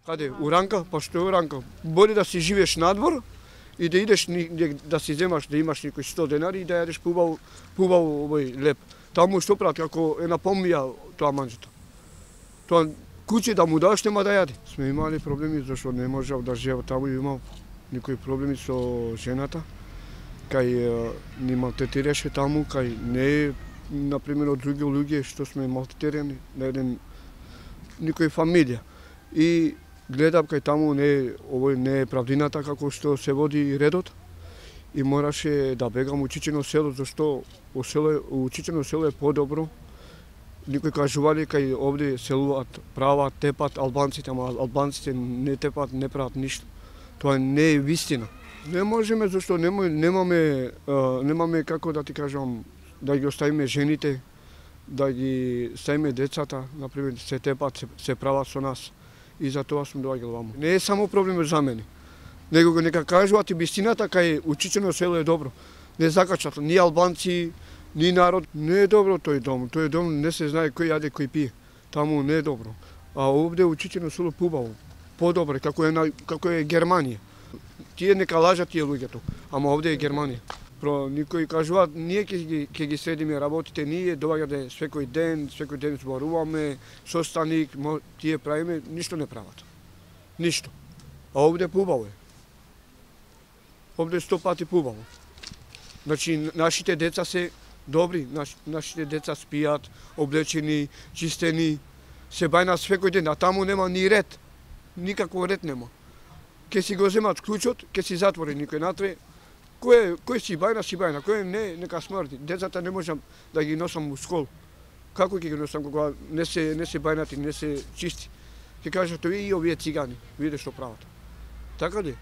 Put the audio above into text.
Каде? У Ранка? Па што е у Ранка? Боли да си живееш надвор и да идеш да си земаш, да имаш некои 100 денари и да јадеш пубав овој леп. Таму што прават, како е на помија тоа манџето. Тоа куќе да му даш, нема да јаде. Сме имали проблеми зашто не можев да живеам таму, имав некои проблеми со жената, кај ни малтретираше таму, кај не например од други луѓе што сме малтретирани на еден некој фамилија. И гледам кај таму овој не е правдината како што се води редот и мораше да бегам у Чичино село, зашто у Чичино село е подобро. Никој кажували кај овде селуваат, прават, тепат албанците, ама албанците не тепат, не прават ништо. Тоа не е вистина. Не можеме зашто немаме како да ти кажам, да ги оставиме жените, да ги ставиме децата, например, се тепат, се прават со нас. И за тоа сум доаѓал ваму. Не е само проблем за мене. Него нека кажуваат и вистината кај у Чичино село е добро. Не закачат ни албанци, ни народ. Не е добро тој дом. Тој дом не се знае кој јаде, кој пие. Таму не е добро. А овде у Чичино село пубаво. Подобро, како е Германија. Тие нека лажат тие луѓето, ама овде е Германија. Никој кажуваат, ние ќе ги следиме работите, ние доаѓате секој ден зборуваме, состаник, тие правиме, ништо не прават. Ништо. А овде пубаво е. Овде 100 пати пубаво. Значи, нашите деца се добри, нашите деца спијат, облечени, чистени, се бајнат секој ден, а таму нема ни ред. Никакво ред нема. Ке си го земат клучот, ке си затвори никој натре. Кој си бајна, кој не, нека смрти. Децата не можам да ги носам у школ. Како ќе ги носам кога не се бајнати, не се чисти? Ќе кажат, и овие цигани, виде што прават. Така ли?